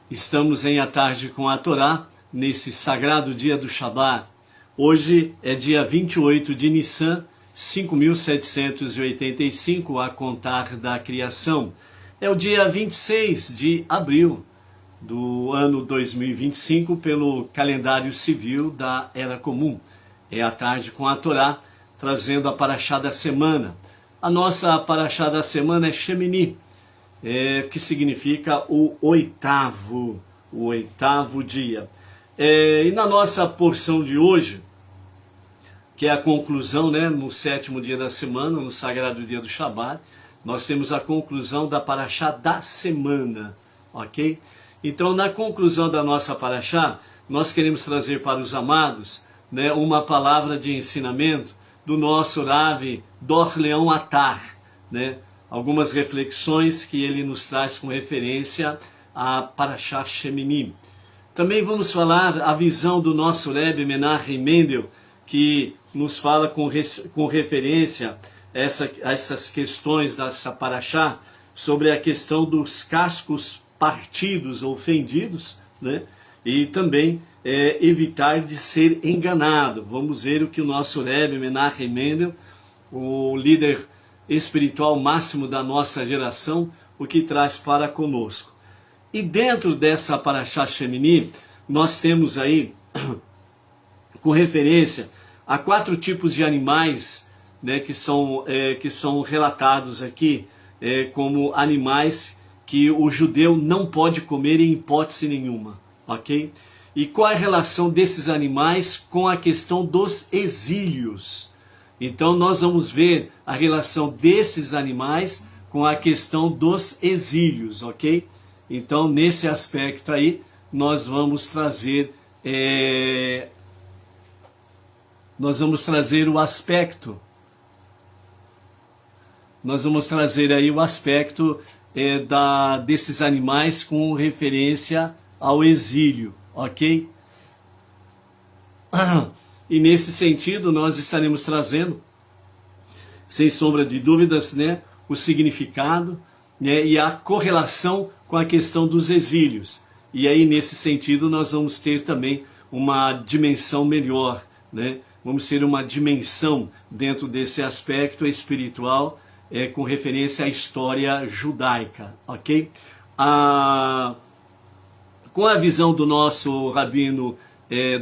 Estamos em A Tarde com a Torá, nesse sagrado dia do Shabat. Hoje é dia 28 de Nissan, 5.785 a contar da criação. É o dia 26 de abril do ano 2025 pelo calendário civil da Era Comum. É A Tarde com a Torá, trazendo a paraxá da semana. A nossa paraxá da semana é Shemini, que significa o oitavo dia. E na nossa porção de hoje, que é a conclusão, no sétimo dia da semana, no sagrado dia do Shabat, nós temos a conclusão da paraxá da semana, ok? Então, na conclusão da nossa paraxá, nós queremos trazer para os amados, uma palavra de ensinamento do nosso Rav Dor Leão Atar, algumas reflexões que ele nos traz com referência a Parashat Shemini. Também vamos falar a visão do nosso Rebbe Menachem Mendel, que nos fala com referência a essas questões dessa Parashá, sobre a questão dos cascos partidos ou fendidos, e também evitar de ser enganado. Vamos ver o que o nosso Rebbe Menachem Mendel, o líder espiritual máximo da nossa geração, o que traz para conosco. E dentro dessa Parashat Shemini, nós temos aí, com referência a 4 tipos de animais, que são relatados aqui como animais que o judeu não pode comer em hipótese nenhuma, ok? E qual é a relação desses animais com a questão dos exílios? Então nós vamos ver a relação desses animais com a questão dos exílios, ok? Então nesse aspecto aí nós vamos trazer o aspecto. Nós vamos trazer aí o aspecto desses animais com referência ao exílio, ok? E nesse sentido, nós estaremos trazendo, sem sombra de dúvidas, o significado, e a correlação com a questão dos exílios. E aí, nesse sentido, nós vamos ter também uma dimensão melhor, Vamos ter uma dimensão dentro desse aspecto espiritual, com referência à história judaica, ok? Com a visão do nosso rabino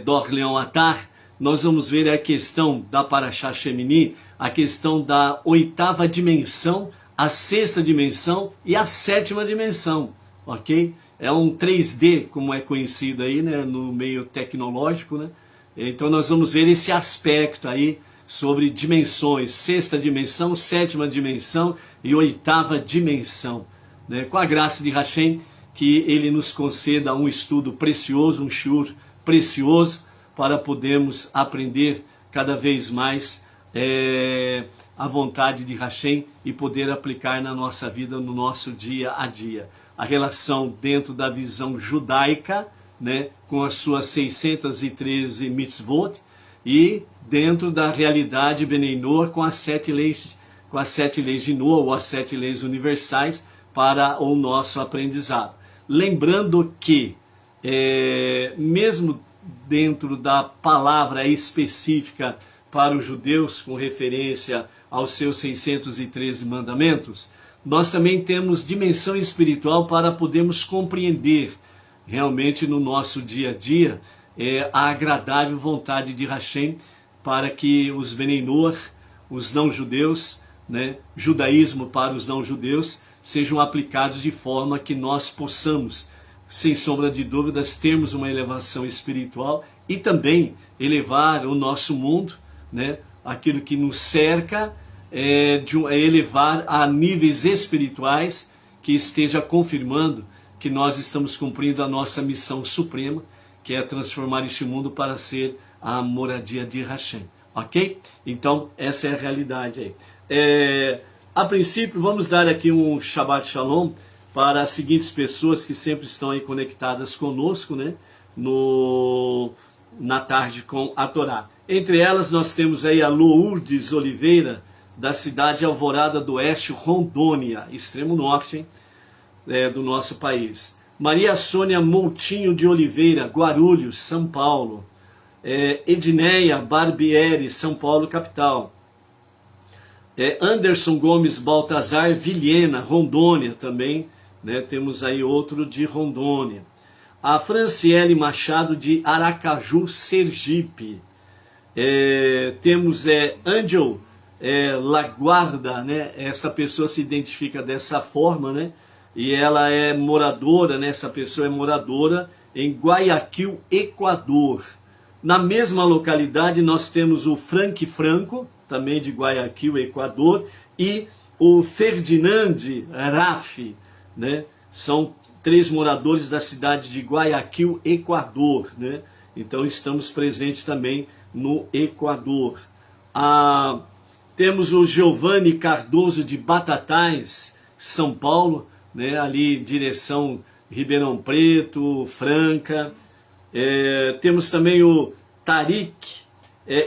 Dor Leão Atar, nós vamos ver a questão da Parashat Shemini, a questão da 8ª dimensão, a 6ª dimensão e a 7ª dimensão, ok? É um 3D, como é conhecido aí, no meio tecnológico, Então nós vamos ver esse aspecto aí sobre dimensões, 6ª dimensão, 7ª dimensão e 8ª dimensão, com a graça de Hashem, que ele nos conceda um estudo precioso, um shiur precioso, para podermos aprender cada vez mais a vontade de Hashem e poder aplicar na nossa vida, no nosso dia a dia. A relação dentro da visão judaica, com as suas 613 mitzvot, e dentro da realidade Benei Noach com as 7 leis de Noah, ou as 7 leis universais, para o nosso aprendizado. Lembrando que, mesmo dentro da palavra específica para os judeus, com referência aos seus 613 mandamentos, nós também temos dimensão espiritual para podermos compreender realmente no nosso dia a dia a agradável vontade de Hashem, para que os Benei Noach, os não-judeus, judaísmo para os não-judeus, sejam aplicados de forma que nós possamos, sem sombra de dúvidas, termos uma elevação espiritual e também elevar o nosso mundo, aquilo que nos cerca, elevar a níveis espirituais que esteja confirmando que nós estamos cumprindo a nossa missão suprema, que é transformar este mundo para ser a moradia de Hashem, ok? Então, essa é a realidade aí. A princípio, vamos dar aqui um Shabbat Shalom para as seguintes pessoas que sempre estão aí conectadas conosco, na tarde com a Torá. Entre elas, nós temos aí a Lourdes Oliveira, da cidade Alvorada do Oeste, Rondônia, extremo norte, do nosso país. Maria Sônia Moutinho de Oliveira, Guarulhos, São Paulo. Edneia Barbieri, São Paulo, capital. Anderson Gomes Baltazar, Vilhena, Rondônia também, né? Temos aí outro de Rondônia. A Franciele Machado de Aracaju, Sergipe. Temos Angel Laguarda, né? Essa pessoa se identifica dessa forma, né? E ela é moradora, né? Essa pessoa é moradora em Guayaquil, Equador. Na mesma localidade nós temos o Frank Franco, também de Guayaquil, Equador, e o Ferdinand Rafi, né? São 3 moradores da cidade de Guayaquil, Equador, né? Então estamos presentes também no Equador. Temos o Giovanni Cardoso de Batatais, São Paulo, né? Ali direção Ribeirão Preto, Franca. Temos também o Tarik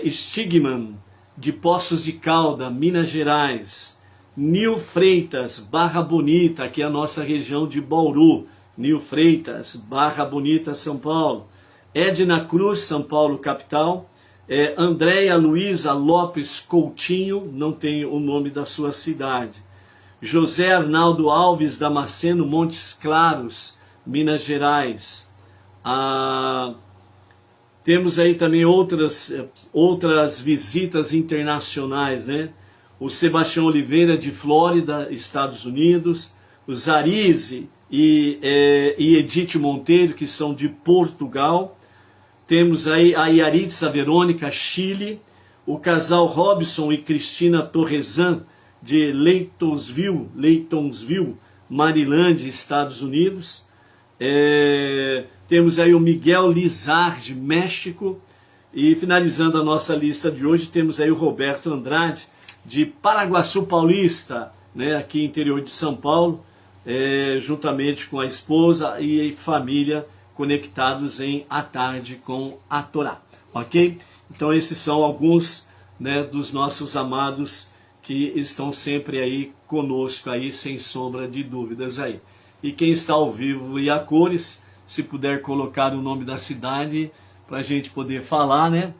Stigman, de Poços de Calda, Minas Gerais. Nil Freitas, Barra Bonita, aqui é a nossa região de Bauru. Nil Freitas, Barra Bonita, São Paulo. Edna Cruz, São Paulo, capital. Andréia Luiza Lopes Coutinho, não tem o nome da sua cidade. José Arnaldo Alves Damasceno, Montes Claros, Minas Gerais. Temos aí também outras visitas internacionais, né? O Sebastião Oliveira de Flórida, Estados Unidos. O Zarize e Edith Monteiro, que são de Portugal. Temos aí a Yaritza Verônica, Chile. O casal Robson e Cristina Torresan, de Laytonsville, Maryland, Estados Unidos. Temos aí o Miguel Lizard, México. E finalizando a nossa lista de hoje, temos aí o Roberto Andrade, de Paraguaçu Paulista, né, aqui interior de São Paulo, juntamente com a esposa e família, conectados em A Tarde com a Torá. Ok? Então esses são alguns, né, dos nossos amados que estão sempre aí conosco, aí, sem sombra de dúvidas aí. E quem está ao vivo e a cores, se puder colocar o nome da cidade para a gente poder falar, né?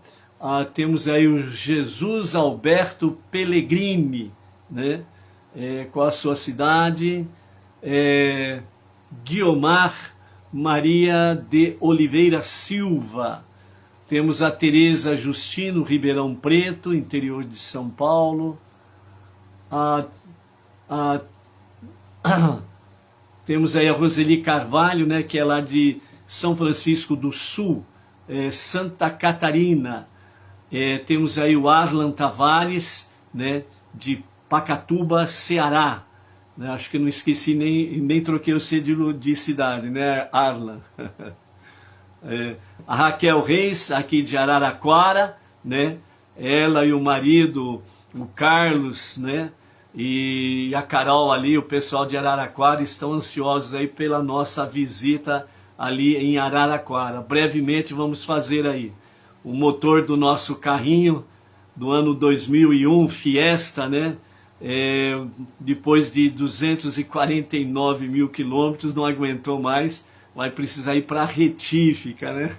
Temos aí o Jesus Alberto Pellegrini, né? Com a sua cidade. Guiomar Maria de Oliveira Silva. Temos a Tereza Justino, Ribeirão Preto, interior de São Paulo. Temos aí a Roseli Carvalho, né, que é lá de São Francisco do Sul, Santa Catarina. Temos aí o Arlan Tavares, né, de Pacatuba, Ceará. Acho que não esqueci nem troquei o C de cidade, né, Arlan. A Raquel Reis, aqui de Araraquara, né, ela e o marido, o Carlos, né, e a Carol ali, o pessoal de Araraquara, estão ansiosos aí pela nossa visita ali em Araraquara. Brevemente vamos fazer aí o motor do nosso carrinho do ano 2001, Fiesta, né? Depois de 249 mil quilômetros, não aguentou mais, vai precisar ir para a retífica, né?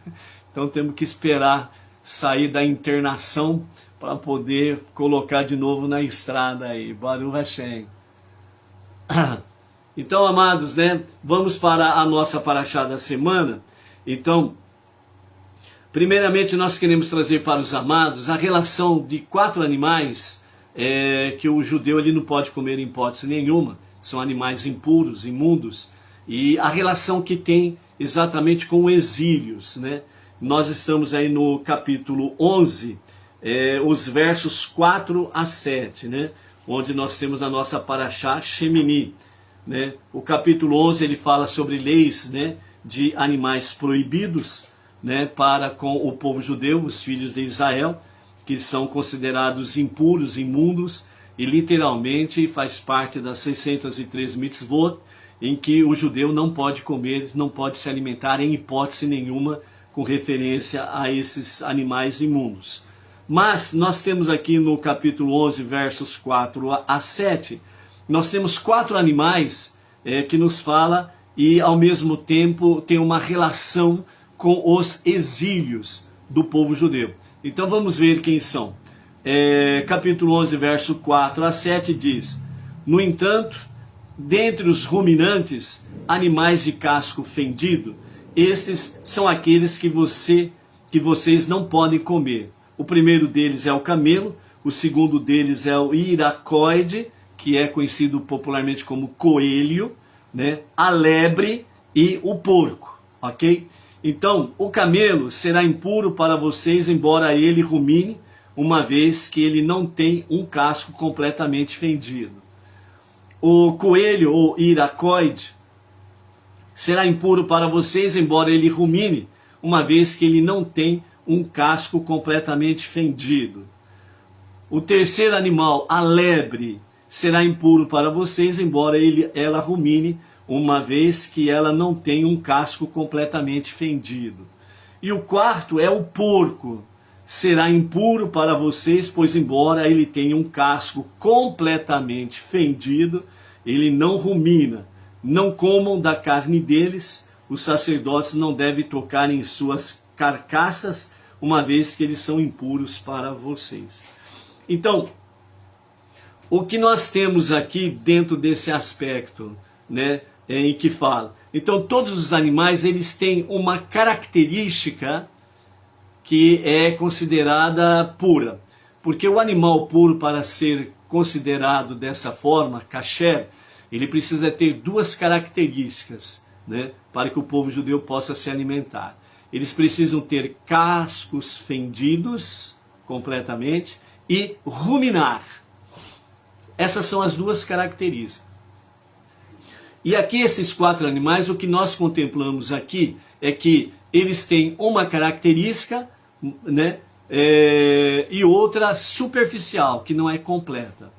Então temos que esperar sair da internação para poder colocar de novo na estrada aí. Baruch Hashem. Então, amados, né? Vamos para a nossa paraxá da semana. Então, primeiramente nós queremos trazer para os amados a relação de 4 animais que o judeu ele não pode comer em hipótese nenhuma. São animais impuros, imundos. E a relação que tem exatamente com exílios, né? Nós estamos aí no capítulo 11, os versos 4 a 7, né? Onde nós temos a nossa paraxá Shemini, né? O capítulo 11 ele fala sobre leis, né, de animais proibidos, né, para com o povo judeu, os filhos de Israel, que são considerados impuros, imundos, e literalmente faz parte das 603 mitzvot, em que o judeu não pode comer, não pode se alimentar em hipótese nenhuma com referência a esses animais imundos. Mas nós temos aqui no capítulo 11, versos 4 a 7, nós temos 4 animais, que nos fala e ao mesmo tempo tem uma relação com os exílios do povo judeu. Então vamos ver quem são. Capítulo 11, verso 4 a 7 diz: no entanto, dentre os ruminantes, animais de casco fendido, estes são aqueles que vocês não podem comer. O primeiro deles é o camelo, o segundo deles é o iracoide, que é conhecido popularmente como coelho, né? A lebre e o porco, ok? Então, o camelo será impuro para vocês, embora ele rumine, uma vez que ele não tem um casco completamente fendido. O coelho ou iracoide será impuro para vocês, embora ele rumine, uma vez que ele não tem um casco completamente fendido. O terceiro animal, a lebre, será impuro para vocês, embora ela rumine, uma vez que ela não tem um casco completamente fendido. E o quarto é o porco, será impuro para vocês, pois embora ele tenha um casco completamente fendido, ele não rumina. Não comam da carne deles, os sacerdotes não devem tocar em suas carcaças, uma vez que eles são impuros para vocês. Então, o que nós temos aqui dentro desse aspecto, né, em que fala? Então, todos os animais, eles têm uma característica que é considerada pura. Porque o animal puro, para ser considerado dessa forma, kasher, ele precisa ter duas características, né, para que o povo judeu possa se alimentar. Eles precisam ter cascos fendidos completamente e ruminar. Essas são as duas características. E aqui esses quatro animais, o que nós contemplamos aqui é que eles têm uma característica, né, e outra superficial, que não é completa.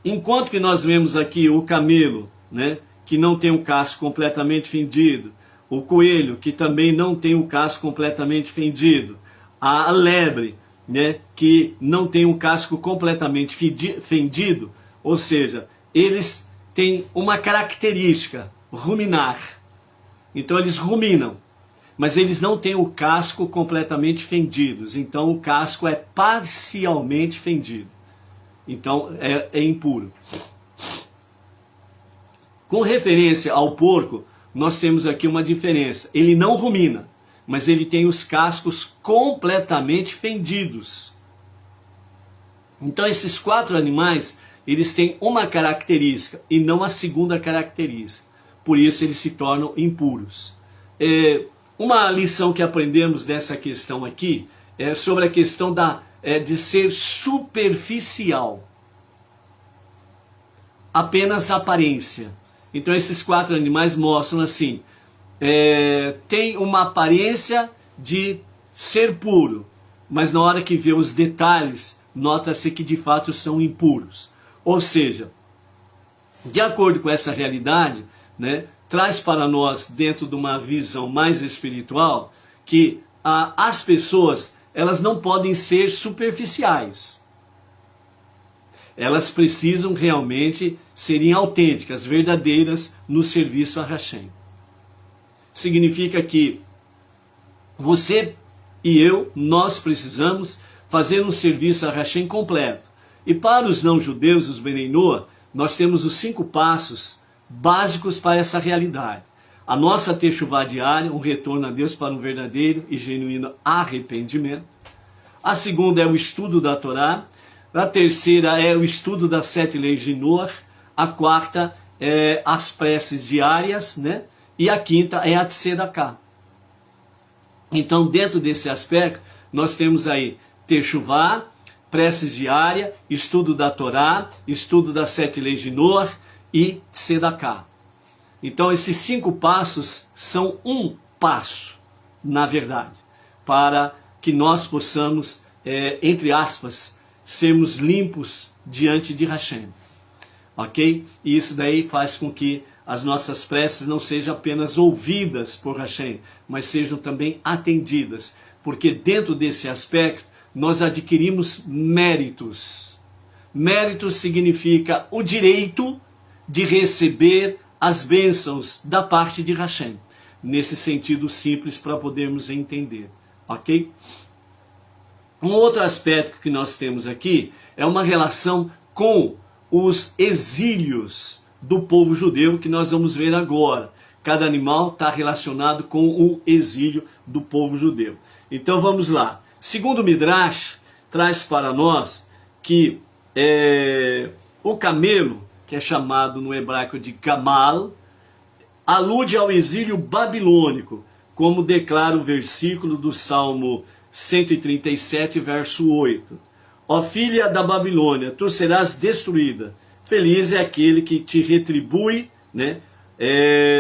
Enquanto que nós vemos aqui o camelo, né, que não tem o casco completamente fendido, o coelho, que também não tem o casco completamente fendido, a lebre, né, que não tem um casco completamente fendido, ou seja, eles têm uma característica, ruminar. Então eles ruminam, mas eles não têm o casco completamente fendido. Então o casco é parcialmente fendido. Então é impuro. Com referência ao porco, nós temos aqui uma diferença. Ele não rumina, mas ele tem os cascos completamente fendidos. Então esses quatro animais, eles têm uma característica e não a segunda característica. Por isso eles se tornam impuros. Uma lição que aprendemos dessa questão aqui é sobre a questão de ser superficial. Apenas aparência. Então esses quatro animais mostram assim, tem uma aparência de ser puro, mas na hora que vê os detalhes, nota-se que de fato são impuros. Ou seja, de acordo com essa realidade, né, traz para nós, dentro de uma visão mais espiritual, que as pessoas, elas não podem ser superficiais. Elas precisam realmente serem autênticas, verdadeiras no serviço a Hashem. Significa que você e eu, nós precisamos fazer um serviço a Hashem completo. E para os não-judeus, os Benei Noah, nós temos os 5 passos básicos para essa realidade. A nossa techuvá diária, um retorno a Deus para um verdadeiro e genuíno arrependimento. A segunda é o estudo da Torá. A terceira é o estudo das 7 leis de Noah. A quarta é as preces diárias, né? E a quinta é a Tzedakah. Então, dentro desse aspecto, nós temos aí techuvá, preces diária, estudo da Torá, estudo das 7 leis de Noah e Tzedakah. Então esses 5 passos são um passo, na verdade, para que nós possamos, entre aspas, sermos limpos diante de Hashem. Ok? E isso daí faz com que as nossas preces não sejam apenas ouvidas por Hashem, mas sejam também atendidas. Porque dentro desse aspecto, nós adquirimos méritos. Méritos significa o direito de receber as bênçãos da parte de Hashem. Nesse sentido simples para podermos entender, ok? Um outro aspecto que nós temos aqui é uma relação com os exílios do povo judeu, que nós vamos ver agora. Cada animal está relacionado com o exílio do povo judeu. Então vamos lá. Segundo o Midrash, traz para nós que o camelo, que é chamado no hebraico de Gamal, alude ao exílio babilônico, como declara o versículo do Salmo 137, verso 8. Ó filha da Babilônia, tu serás destruída. Feliz é aquele que te retribui, né,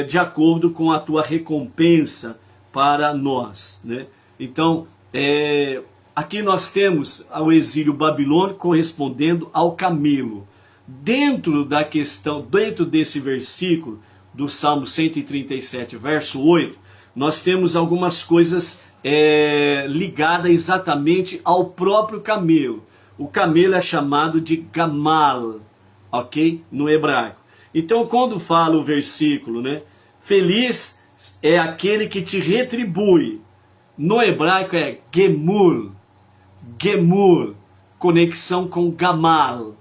de acordo com a tua recompensa para nós, né? Então, aqui nós temos o exílio babilônico correspondendo ao camelo. Dentro da questão, dentro desse versículo do Salmo 137, verso 8, nós temos algumas coisas ligadas exatamente ao próprio camelo. O camelo é chamado de Gamal, ok? No hebraico. Então, quando fala o versículo, né? Feliz é aquele que te retribui. No hebraico é Gemul. Gemul, conexão com Gamal.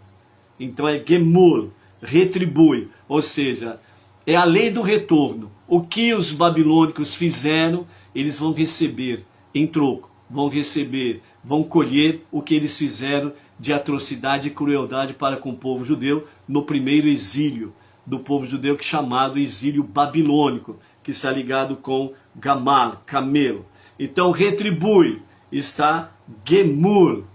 Então é Gemul, retribui. Ou seja, é a lei do retorno. O que os babilônicos fizeram, eles vão receber em troco. Vão receber, vão colher o que eles fizeram de atrocidade e crueldade para com o povo judeu no primeiro exílio do povo judeu, que é chamado exílio babilônico, que está ligado com Gamal, camelo. Então retribui, está Gemul,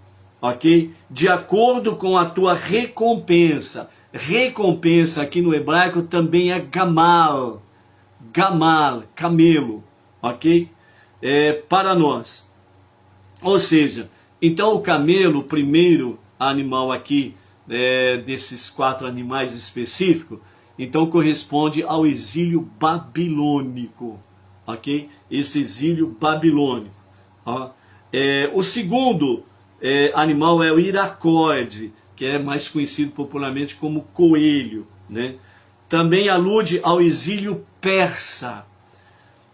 ok? De acordo com a tua recompensa. Recompensa aqui no hebraico também é Gamal. Gamal, camelo, ok? Para nós. Ou seja, então o camelo, o primeiro animal aqui, desses 4 animais específicos, então corresponde ao exílio babilônico, ok? Esse exílio babilônico. Ó. O segundo animal é o iracorde, que é mais conhecido popularmente como coelho, né? Também alude ao exílio persa.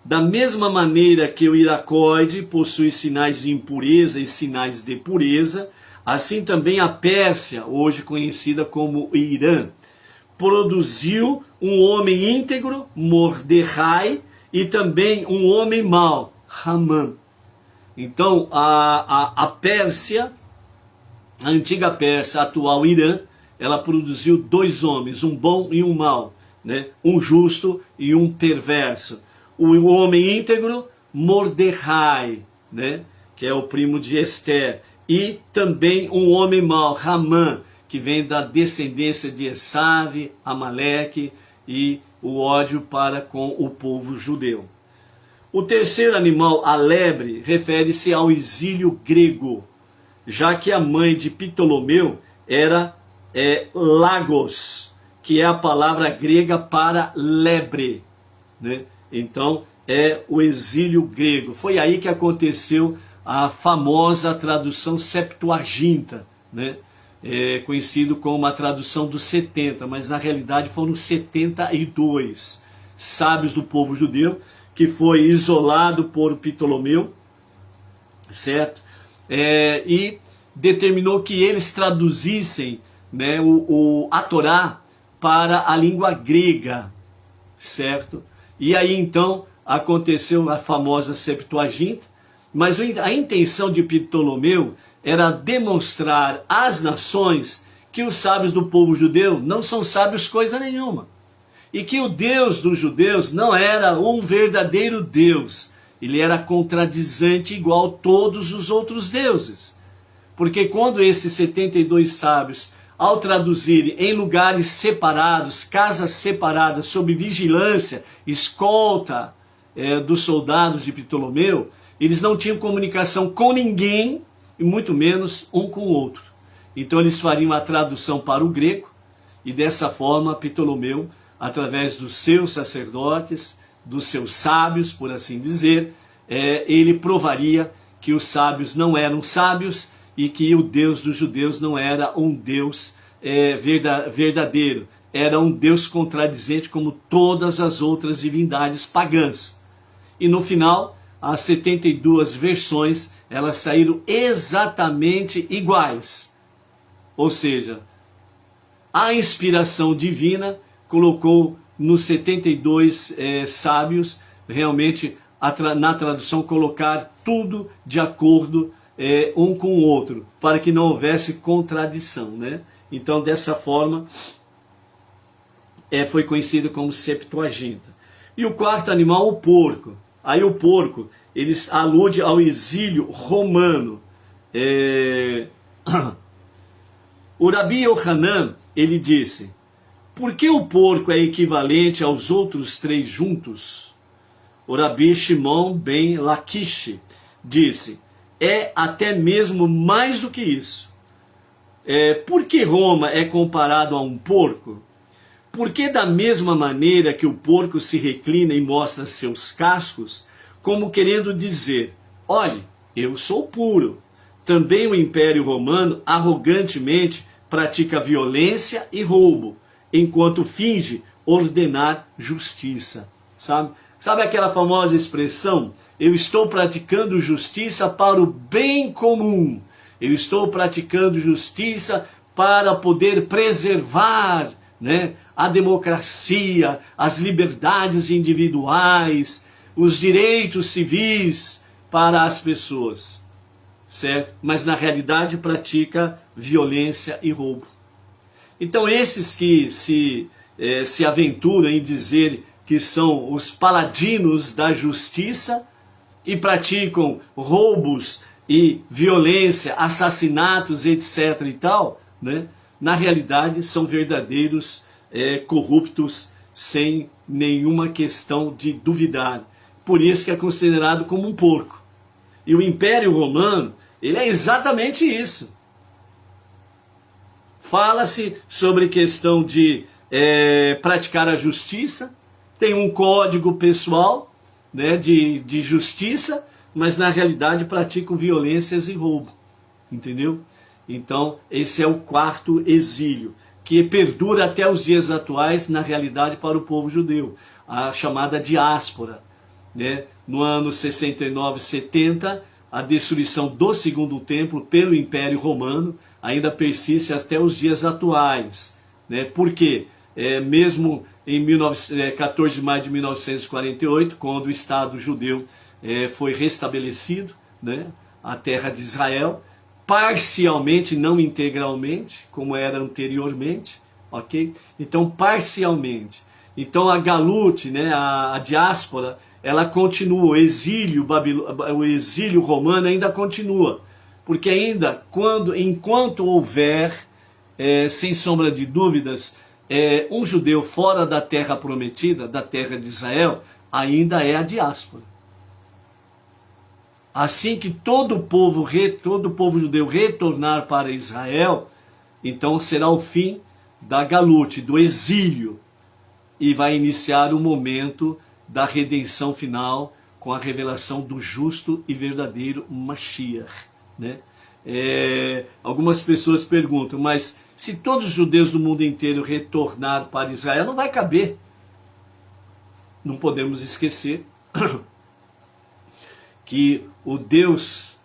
Da mesma maneira que o iracorde possui sinais de impureza e sinais de pureza, assim também a Pérsia, hoje conhecida como Irã, produziu um homem íntegro, Mordecai, e também um homem mau, Haman. Então a Pérsia, a antiga Pérsia, a atual Irã, ela produziu 2 homens, um bom e um mau, né? Um justo e um perverso. O homem íntegro, Mordecai, né? Que é o primo de Esther, e também um homem mau, Haman, que vem da descendência de Esav, Amaleque, e o ódio para com o povo judeu. O terceiro animal, a lebre, refere-se ao exílio grego, já que a mãe de Ptolomeu era Lagos, que é a palavra grega para lebre, né? Então é o exílio grego. Foi aí que aconteceu a famosa tradução Septuaginta, né? Conhecido como a tradução dos 70, mas na realidade foram 72 sábios do povo judeu, que foi isolado por Ptolomeu, certo? E determinou que eles traduzissem, né, a Torá para a língua grega, certo? E aí então aconteceu a famosa Septuaginta, mas a intenção de Ptolomeu era demonstrar às nações que os sábios do povo judeu não são sábios coisa nenhuma. E que o Deus dos judeus não era um verdadeiro Deus. Ele era contradizente igual a todos os outros deuses. Porque quando esses 72 sábios, ao traduzirem em lugares separados, casas separadas, sob vigilância, escolta dos soldados de Ptolomeu, eles não tinham comunicação com ninguém, e muito menos um com o outro. Então eles fariam a tradução para o grego, e dessa forma Ptolomeu, através dos seus sacerdotes, dos seus sábios, por assim dizer, ele provaria que os sábios não eram sábios e que o Deus dos judeus não era um Deus verdadeiro, era um Deus contradizente como todas as outras divindades pagãs. E no final, as 72 versões, elas saíram exatamente iguais. Ou seja, a inspiração divina colocou nos 72 sábios, realmente, na tradução, colocar tudo de acordo um com o outro, para que não houvesse contradição, né? Então, dessa forma, foi conhecido como Septuaginta. E o quarto animal, o porco. Aí o porco, ele alude ao exílio romano. O Rabi Yohanan, ele disse: por que o porco é equivalente aos outros três juntos? O Rabi Shimon ben Lakish disse: é até mesmo mais do que isso. Por que Roma é comparado a um porco? Porque da mesma maneira que o porco se reclina e mostra seus cascos, como querendo dizer: olhe, eu sou puro. Também o Império Romano arrogantemente pratica violência e roubo, enquanto finge ordenar justiça. Sabe aquela famosa expressão? Eu estou praticando justiça para o bem comum. Eu estou praticando justiça para poder preservar, né, a democracia, as liberdades individuais, os direitos civis para as pessoas, certo? Mas na realidade pratica violência e roubo. Então esses que se aventuram em dizer que são os paladinos da justiça e praticam roubos e violência, assassinatos, etc. e tal, né? Na realidade são verdadeiros corruptos, sem nenhuma questão de duvidar. Por isso que é considerado como um porco. E o Império Romano, ele é exatamente isso. Fala-se sobre questão de praticar a justiça, tem um código pessoal, né, de justiça, mas na realidade praticam violências e roubo, entendeu? Então esse é o quarto exílio, que perdura até os dias atuais, na realidade, para o povo judeu, a chamada diáspora, né? No ano 69, 70, a destruição do segundo templo pelo Império Romano ainda persiste até os dias atuais, né? Por quê? Mesmo em 14 de maio de 1948, quando o Estado judeu foi restabelecido, né? A terra de Israel, parcialmente, não integralmente, como era anteriormente, ok? Então, parcialmente. Então, a Galut, né, a diáspora, ela continua, o exílio romano ainda continua, porque ainda, enquanto houver, sem sombra de dúvidas, um judeu fora da terra prometida, da terra de Israel, ainda é a diáspora. Assim que todo o povo judeu retornar para Israel, então será o fim da Galut, do exílio, e vai iniciar o momento da redenção final com a revelação do justo e verdadeiro Mashiach, né? Algumas pessoas perguntam, mas se todos os judeus do mundo inteiro retornar para Israel, não vai caber. Não podemos esquecer que o Deus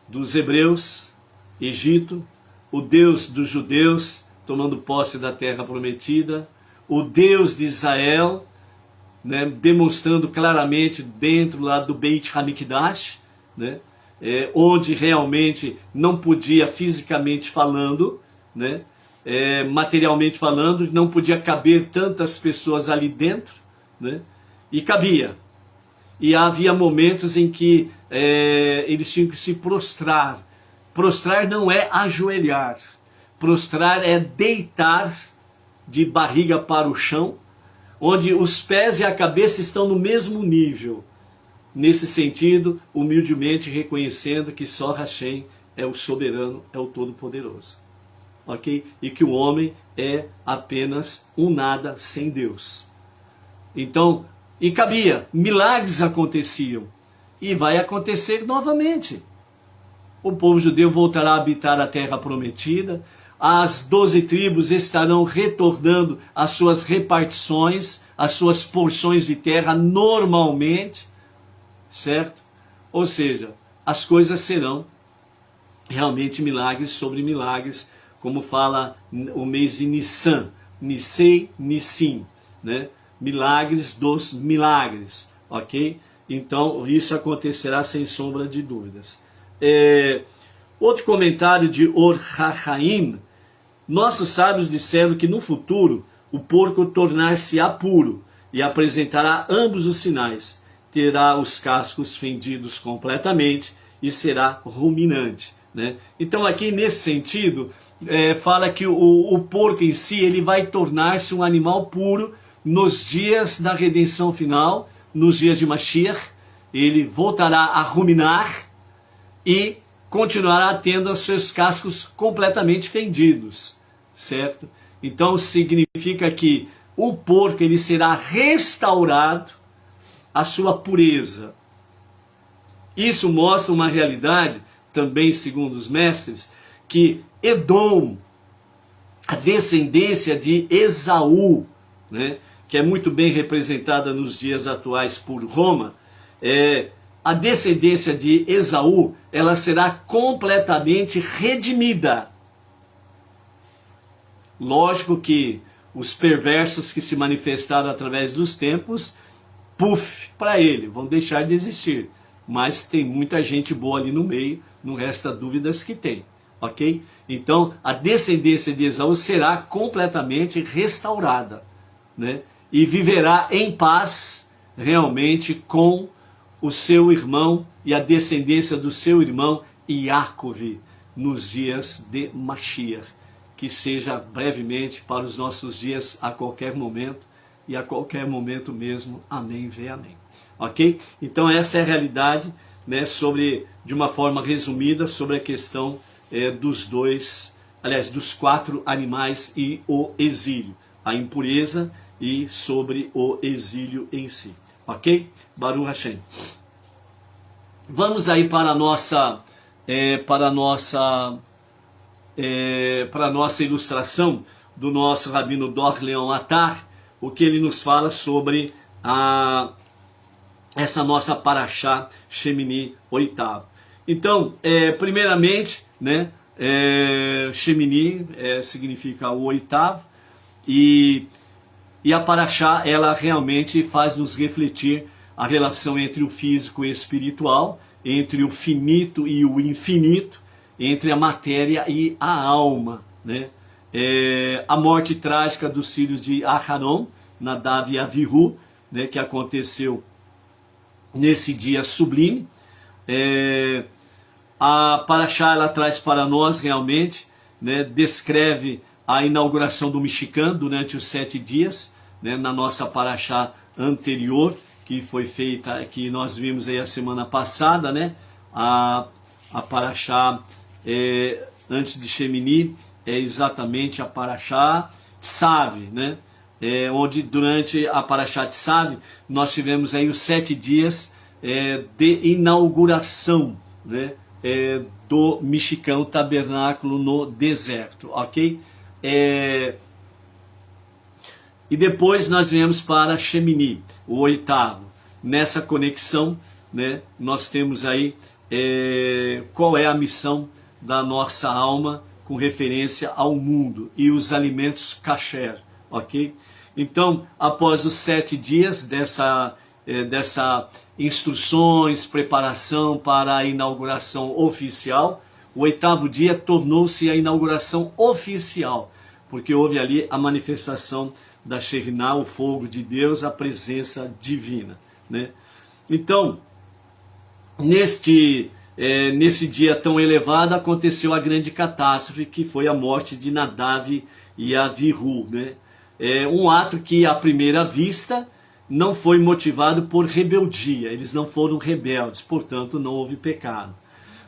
dos hebreus, Egito, o Deus dos judeus, tomando posse da terra prometida, o Deus de Israel, né, demonstrando claramente dentro lá do Beit HaMikdash, né, onde realmente não podia, fisicamente falando, né, materialmente falando, não podia caber tantas pessoas ali dentro, né, e cabia. E havia momentos em que eles tinham que se prostrar. Prostrar não é ajoelhar. Prostrar é deitar de barriga para o chão, onde os pés e a cabeça estão no mesmo nível. Nesse sentido, humildemente reconhecendo que só Hashem é o soberano, é o todo-poderoso. Ok? E que o homem é apenas um nada sem Deus. Então, e cabia, milagres aconteciam, e vai acontecer novamente. O povo judeu voltará a habitar a terra prometida, as 12 tribos estarão retornando às suas repartições, às suas porções de terra normalmente, certo? Ou seja, as coisas serão realmente milagres sobre milagres, como fala o mês de Nissan, Nisei, Nissim, né? Milagres dos milagres, ok? Então isso acontecerá sem sombra de dúvidas. Outro comentário de Or HaHaim: nossos sábios disseram que no futuro o porco tornar-se-á puro e apresentará ambos os sinais, terá os cascos fendidos completamente e será ruminante, né? Então aqui nesse sentido fala que o porco em si ele vai tornar-se um animal puro nos dias da redenção final, nos dias de Mashiach. Ele voltará a ruminar e continuará tendo os seus cascos completamente fendidos, certo? Então significa que o porco ele será restaurado à sua pureza. Isso mostra uma realidade também, segundo os mestres, que Edom, a descendência de Esaú, né, que é muito bem representada nos dias atuais por Roma, a descendência de Esaú, ela será completamente redimida. Lógico que os perversos que se manifestaram através dos tempos, para ele, vão deixar de existir. Mas tem muita gente boa ali no meio, não resta dúvidas que tem, ok? Então, a descendência de Esaú será completamente restaurada, né? E viverá em paz, realmente, com o seu irmão e a descendência do seu irmão Iacove, nos dias de Mashiach. Que seja brevemente para os nossos dias, a qualquer momento, e a qualquer momento mesmo. Amém, vê amém. Ok? Então essa é a realidade, né, de uma forma resumida, sobre a questão dos 4 animais e o exílio, a impureza e sobre o exílio em si. Ok? Baruch Hashem. Vamos aí para a nossa ilustração do nosso Rabino Dor Leon Atar, o que ele nos fala sobre essa nossa Parashá Shemini oitavo. Então, primeiramente, né, Shemini significa o oitavo, e a Parashá, ela realmente faz nos refletir a relação entre o físico e o espiritual, entre o finito e o infinito, entre a matéria e a alma, né? A morte trágica dos filhos de Aharon, Nadav e Avihu, né, que aconteceu nesse dia sublime. A Parashá, ela traz para nós realmente, né, descreve a inauguração do Mishkan durante os 7 dias, né, na nossa Parashá anterior, que foi feita, que nós vimos aí a semana passada, né? A Parashá antes de Shemini é exatamente a Parashá Tzav, né? Onde durante a Parashá Tzav nós tivemos aí os 7 dias de inauguração, né? Do Mishkan, tabernáculo no deserto, ok? E depois nós viemos para Shemini, o oitavo. Nessa conexão, né, nós temos aí qual é a missão da nossa alma com referência ao mundo e os alimentos kasher, ok? Então, após os 7 dias dessa instruções, preparação para a inauguração oficial, o 8º dia tornou-se a inauguração oficial, porque houve ali a manifestação da Shekhinah, o fogo de Deus, a presença divina, né? Então, nesse dia tão elevado, aconteceu a grande catástrofe, que foi a morte de Nadav e Avihu, né? Um ato que, à primeira vista, não foi motivado por rebeldia, eles não foram rebeldes, portanto não houve pecado,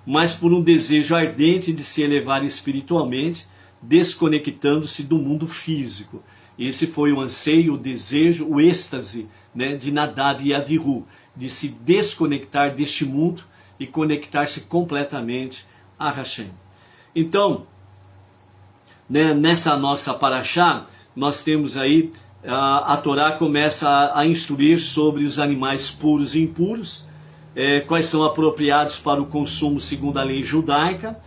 mas por um desejo ardente de se elevar espiritualmente, desconectando-se do mundo físico. Esse foi o anseio, o desejo, o êxtase, né, de Nadav e Avihu, de se desconectar deste mundo e conectar-se completamente a Hashem. Então, né, nessa nossa paraxá, nós temos aí, a Torá começa a instruir sobre os animais puros e impuros, quais são apropriados para o consumo segundo a lei judaica,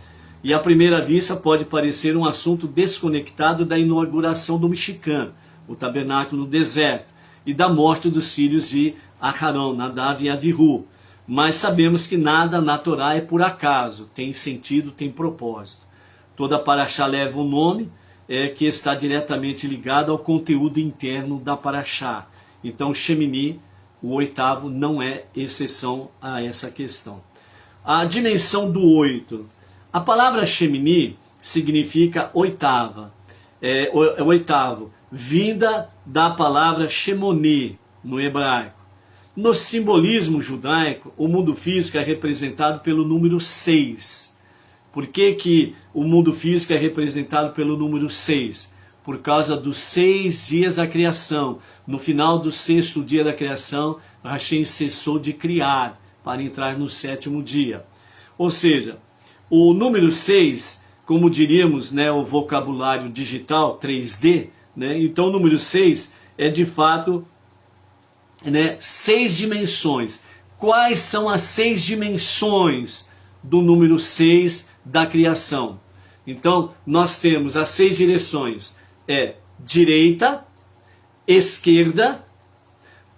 e à primeira vista pode parecer um assunto desconectado da inauguração do Mishkan, o tabernáculo no deserto, e da morte dos filhos de Aharon, Nadav e Avihu. Mas sabemos que nada na Torá é por acaso, tem sentido, tem propósito. Toda paraxá leva um nome que está diretamente ligado ao conteúdo interno da paraxá. Então Shemini, o oitavo, não é exceção a essa questão. A dimensão do 8. A palavra Shemini significa oitava, oitavo, vinda da palavra Shemoni, no hebraico. No simbolismo judaico, o mundo físico é representado pelo número 6. Por que o mundo físico é representado pelo número 6? Por causa dos 6 dias da criação. No final do 6º dia da criação, Hashem cessou de criar para entrar no 7º dia. Ou seja, o número 6, como diríamos, né, o vocabulário digital 3D, né, então o número 6 é de fato, né, 6 dimensões. Quais são as 6 dimensões do número 6 da criação? Então nós temos as 6 direções, direita, esquerda,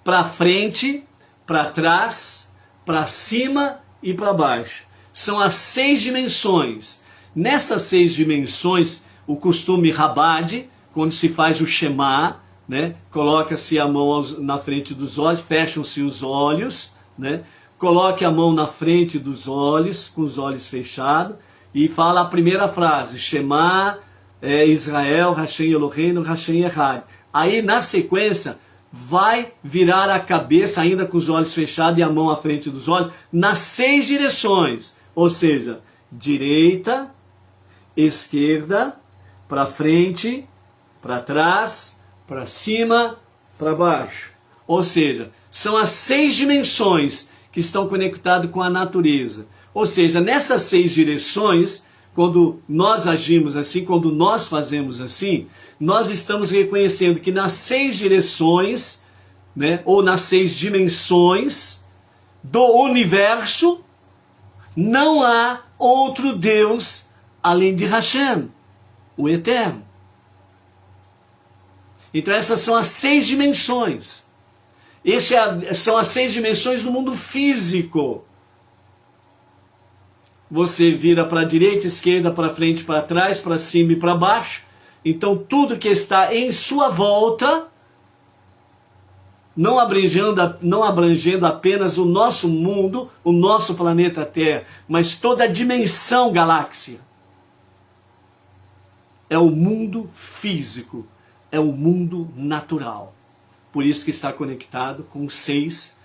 para frente, para trás, para cima e para baixo. São as 6 dimensões. Nessas 6 dimensões, o costume Rabad, quando se faz o Shema, né, coloca-se a mão na frente dos olhos, fecham-se os olhos, né, coloque a mão na frente dos olhos, com os olhos fechados, e fala a primeira frase, Shema Israel, Hashem Eloheinu, Hashem Echad. Aí na sequência, vai virar a cabeça ainda com os olhos fechados e a mão à frente dos olhos, nas 6 direções, ou seja, direita, esquerda, para frente, para trás, para cima, para baixo. Ou seja, são as 6 dimensões que estão conectadas com a natureza. Ou seja, nessas 6 direções, quando nós agimos assim, quando nós fazemos assim, nós estamos reconhecendo que nas 6 direções, né, ou nas 6 dimensões do universo, não há outro Deus além de Hashem, o Eterno. Então essas são as 6 dimensões. São as 6 dimensões do mundo físico. Você vira para a direita, esquerda, para frente, para trás, para cima e para baixo. Então tudo que está em sua volta, não abrangendo apenas o nosso mundo, o nosso planeta Terra, mas toda a dimensão galáxia. É o mundo físico, é o mundo natural. Por isso que está conectado com os 6,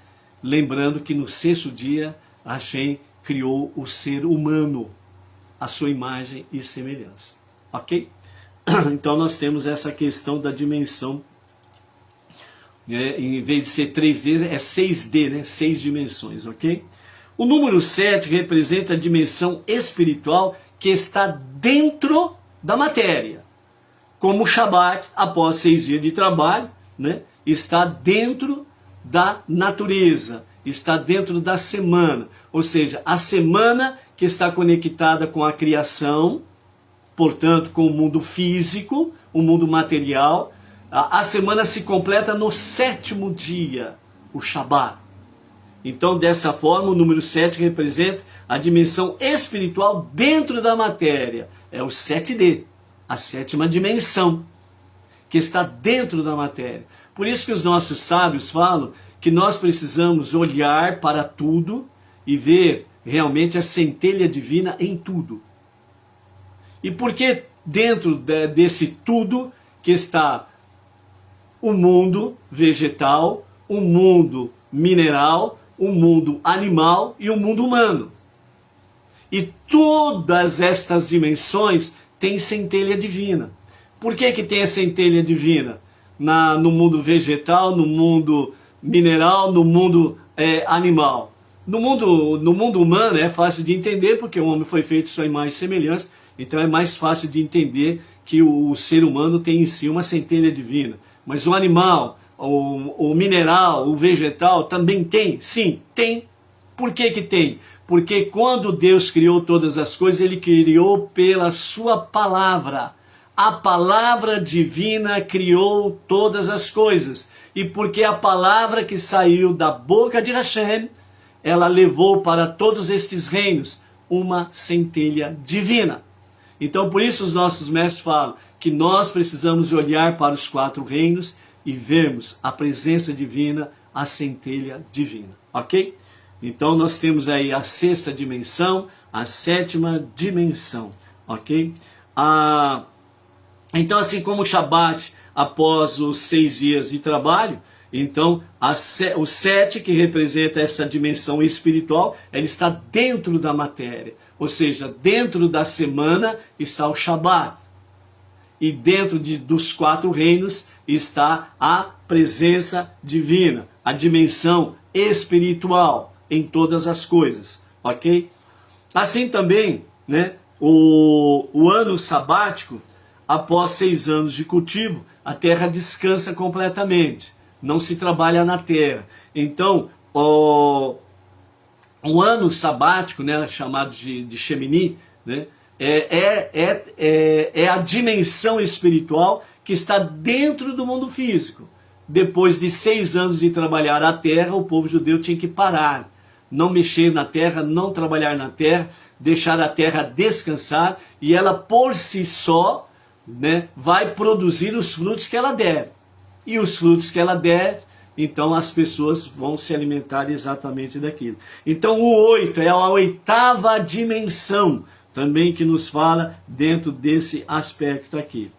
lembrando que no 6º dia Hashem criou o ser humano, a sua imagem e semelhança. Ok? Então nós temos essa questão da dimensão, em vez de ser 3D, é 6D, né? 6 dimensões, ok? O número 7 representa a dimensão espiritual que está dentro da matéria. Como o Shabat, após 6 dias de trabalho, né, está dentro da natureza, está dentro da semana. Ou seja, a semana que está conectada com a criação, portanto, com o mundo físico, o mundo material. A semana se completa no 7º dia, o Shabat. Então, dessa forma, o número 7 representa a dimensão espiritual dentro da matéria. É o 7D, a 7ª dimensão, que está dentro da matéria. Por isso que os nossos sábios falam que nós precisamos olhar para tudo e ver realmente a centelha divina em tudo. E por que dentro desse tudo que está o mundo vegetal, o mundo mineral, o mundo animal e o mundo humano? E todas estas dimensões têm centelha divina. Por que tem a centelha divina? No mundo vegetal, no mundo mineral, no mundo animal. No mundo humano é fácil de entender, porque o homem foi feito sua imagem e semelhança, Então é mais fácil de entender que o ser humano tem em si uma centelha divina. Mas o animal, o mineral, o vegetal também tem? Sim, tem. Por que que tem? Porque quando Deus criou todas as coisas, Ele criou pela sua palavra. A palavra divina criou todas as coisas. E porque a palavra que saiu da boca de Hashem, ela levou para todos estes reinos uma centelha divina. Então por isso os nossos mestres falam que nós precisamos olhar para os 4 reinos e vermos a presença divina, a centelha divina, ok? Então nós temos aí a 6ª dimensão, a 7ª dimensão, ok? Então assim como o Shabat, após os 6 dias de trabalho, então o 7, que representa essa dimensão espiritual, ela está dentro da matéria, ou seja, dentro da semana está o Shabat. E dentro dos 4 reinos está a presença divina, a dimensão espiritual em todas as coisas, ok? Assim também, né, o ano sabático, após 6 anos de cultivo, a terra descansa completamente, não se trabalha na terra. Então, o ano sabático, né, chamado de Shemini, né, é a dimensão espiritual que está dentro do mundo físico. Depois de 6 anos de trabalhar a terra, o povo judeu tinha que parar, não mexer na terra, não trabalhar na terra, deixar a terra descansar, e ela por si só, né, vai produzir os frutos que ela der. E os frutos que ela der, então as pessoas vão se alimentar exatamente daquilo. Então o 8 é a 8ª dimensão, também que nos fala dentro desse aspecto aqui.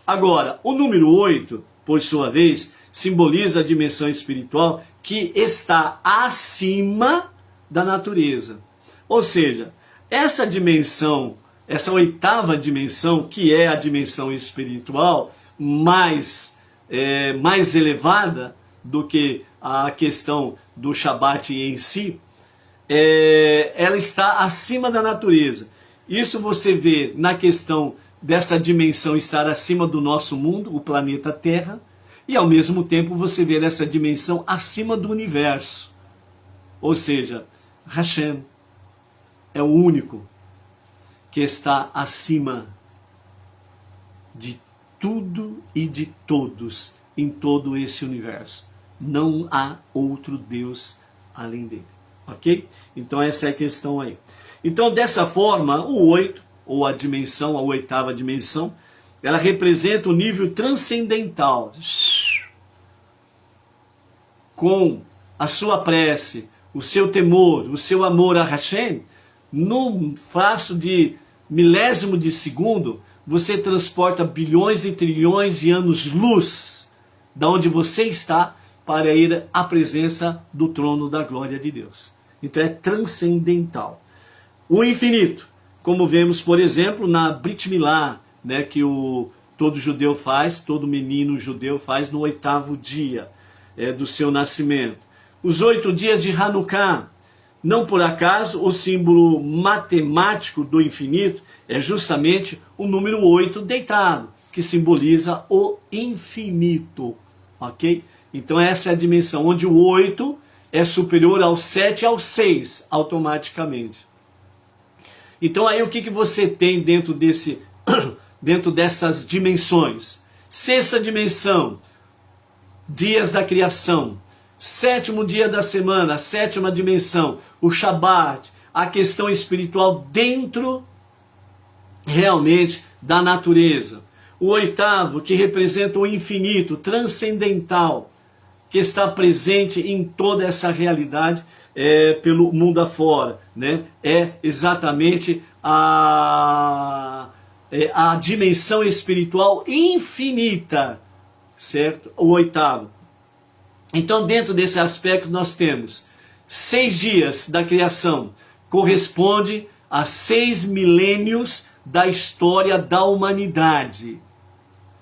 Agora, o número 8, por sua vez, simboliza a dimensão espiritual que está acima da natureza. Ou seja, essa dimensão, essa 8ª dimensão, que é a dimensão espiritual mais elevada do que a questão do Shabat em si, ela está acima da natureza. Isso você vê na questão dessa dimensão estar acima do nosso mundo, o planeta Terra, e ao mesmo tempo você vê essa dimensão acima do universo. Ou seja, Hashem é o único que está acima de tudo e de todos em todo esse universo. Não há outro Deus além dele, ok? Então essa é a questão aí. Então dessa forma, o 8, ou a dimensão, a 8ª dimensão, ela representa o nível transcendental. Com a sua prece, o seu temor, o seu amor a Hashem, num espaço de milésimo de segundo, você transporta bilhões e trilhões de anos-luz da onde você está para ir à presença do trono da glória de Deus. Então é transcendental. O infinito, como vemos, por exemplo, na Brit Milá, né, que todo judeu faz, todo menino judeu faz no 8º dia do seu nascimento. Os 8 dias de Hanukkah, não por acaso o símbolo matemático do infinito é justamente o número 8 deitado, que simboliza o infinito, ok? Então essa é a dimensão onde o 8 é superior ao 7 e ao 6, automaticamente. Então aí o que você tem dentro dessas dimensões? 6ª dimensão, dias da criação. 7º dia da semana, a 7ª dimensão, o Shabat, a questão espiritual dentro realmente da natureza. O 8º, que representa o infinito, transcendental, que está presente em toda essa realidade pelo mundo afora, né? É exatamente a dimensão espiritual infinita, certo? O 8º. Então, dentro desse aspecto, nós temos 6 dias da criação, corresponde a 6 milênios da história da humanidade.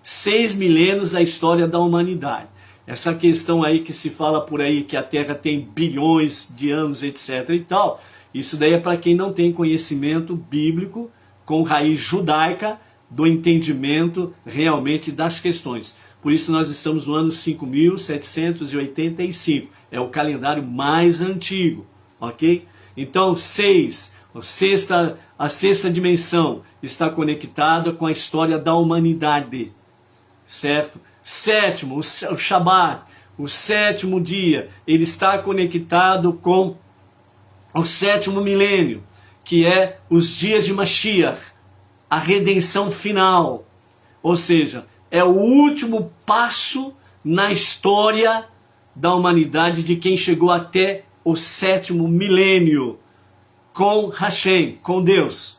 6 milênios da história da humanidade. Essa questão aí que se fala por aí que a Terra tem bilhões de anos, etc. e tal, isso daí é para quem não tem conhecimento bíblico, com raiz judaica do entendimento realmente das questões. Por isso nós estamos no ano 5.785. É o calendário mais antigo, ok? Então, 6, a sexta dimensão está conectada com a história da humanidade, certo? Sétimo, o Shabat, o sétimo dia, ele está conectado com o sétimo milênio, que é os dias de Mashiach, a redenção final. Ou seja, é o último passo na história da humanidade de quem chegou até o sétimo milênio com Hashem, com Deus.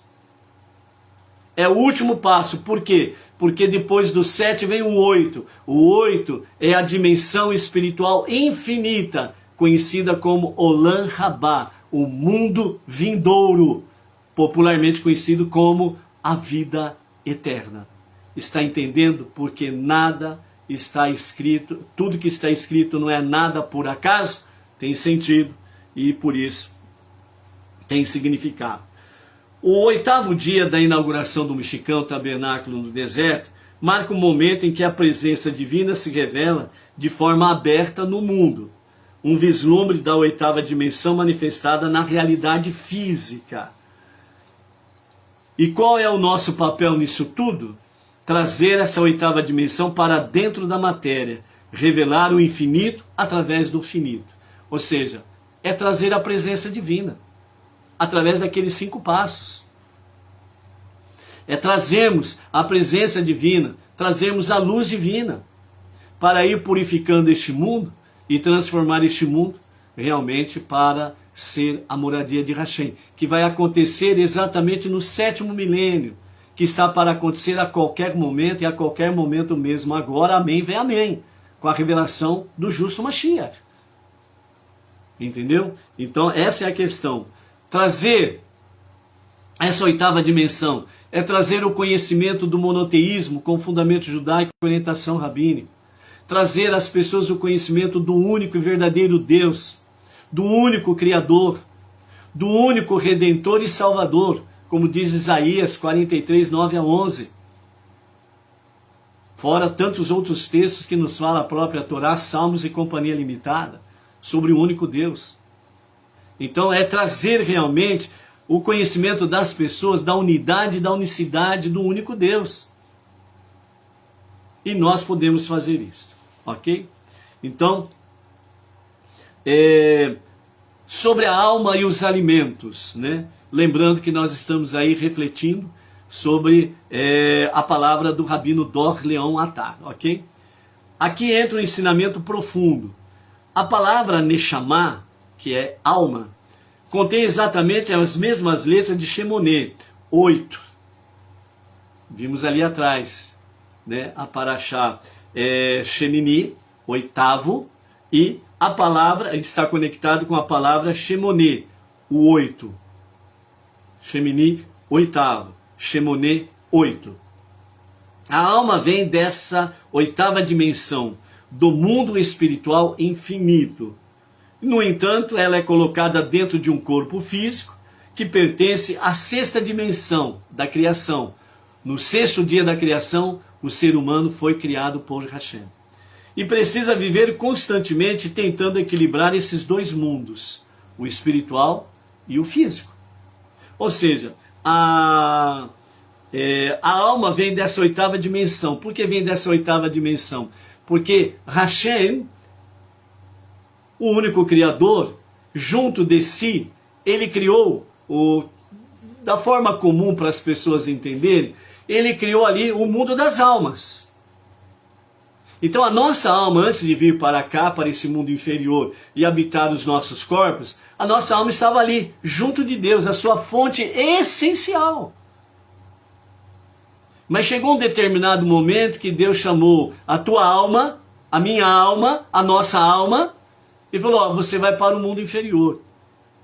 É o último passo. Por quê? Porque depois do 7 vem o 8. O 8 é a dimensão espiritual infinita, conhecida como Olam Rabá, o mundo vindouro, popularmente conhecido como a vida eterna. Está entendendo? Porque nada está escrito, tudo que está escrito não é nada por acaso, tem sentido e por isso tem significado. O 8º dia da inauguração do Mexicão Tabernáculo no deserto marca o momento em que a presença divina se revela de forma aberta no mundo. Um vislumbre da 8ª dimensão manifestada na realidade física. E qual é o nosso papel nisso tudo? Trazer essa 8ª dimensão para dentro da matéria, revelar o infinito através do finito. Ou seja, é trazer a presença divina, através daqueles 5 passos. É trazermos a presença divina, trazermos a luz divina, para ir purificando este mundo e transformar este mundo realmente para ser a moradia de Hashem, que vai acontecer exatamente no 7º milênio, que está para acontecer a qualquer momento e a qualquer momento mesmo agora, amém, vem amém, com a revelação do justo Mashiach. Entendeu? Então essa é a questão. Trazer essa 8ª dimensão é trazer o conhecimento do monoteísmo com fundamento judaico e orientação rabínica. Trazer às pessoas o conhecimento do único e verdadeiro Deus, do único Criador, do único Redentor e Salvador, como diz Isaías 43, 9 a 11. Fora tantos outros textos que nos fala a própria Torá, Salmos e Companhia Limitada, sobre o único Deus. Então é trazer realmente o conhecimento das pessoas da unidade e da unicidade do único Deus. E nós podemos fazer isso, ok? Então, sobre a alma e os alimentos, né? Lembrando que nós estamos aí refletindo sobre a palavra do Rabino Dor Leão Attar, ok? Aqui entra um ensinamento profundo. A palavra Neshama, que é alma, contém exatamente as mesmas letras de Shemoneh, 8. Vimos ali atrás, né? A Parashá Shemini, 8º, e a palavra está conectado com a palavra Shemoneh, o 8. Shemini, 8º. Shemoneh, 8. A alma vem dessa 8ª dimensão, do mundo espiritual infinito. No entanto, ela é colocada dentro de um corpo físico que pertence à 6ª dimensão da criação. No 6º dia da criação, o ser humano foi criado por Hashem. E precisa viver constantemente tentando equilibrar esses dois mundos, o espiritual e o físico. Ou seja, a alma vem dessa 8ª dimensão. Por que vem dessa 8ª dimensão? Porque Hashem, o único Criador, junto de si, ele criou, da forma comum para as pessoas entenderem, ele criou ali o mundo das almas. Então a nossa alma, antes de vir para cá, para esse mundo inferior e habitar os nossos corpos, a nossa alma estava ali, junto de Deus, a sua fonte essencial. Mas chegou um determinado momento que Deus chamou a tua alma, a minha alma, a nossa alma, e falou, você vai para o mundo inferior.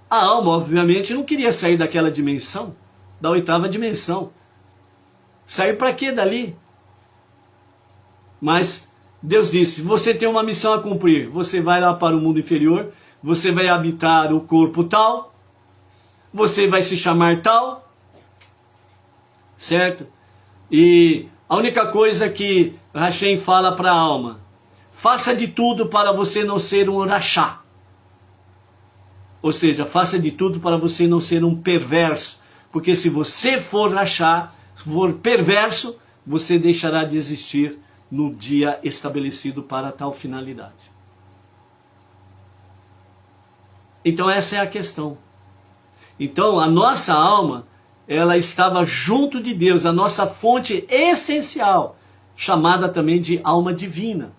A alma, obviamente, não queria sair daquela dimensão, da 8ª dimensão. Sair para quê dali? Mas Deus disse, você tem uma missão a cumprir, você vai lá para o mundo inferior, você vai habitar o corpo tal, você vai se chamar tal, certo? E a única coisa que Hashem fala para a alma: faça de tudo para você não ser um rachá. Ou seja, faça de tudo para você não ser um perverso. Porque se você for rachá, for perverso, você deixará de existir no dia estabelecido para tal finalidade. Então essa é a questão. Então a nossa alma, ela estava junto de Deus, a nossa fonte essencial, chamada também de alma divina.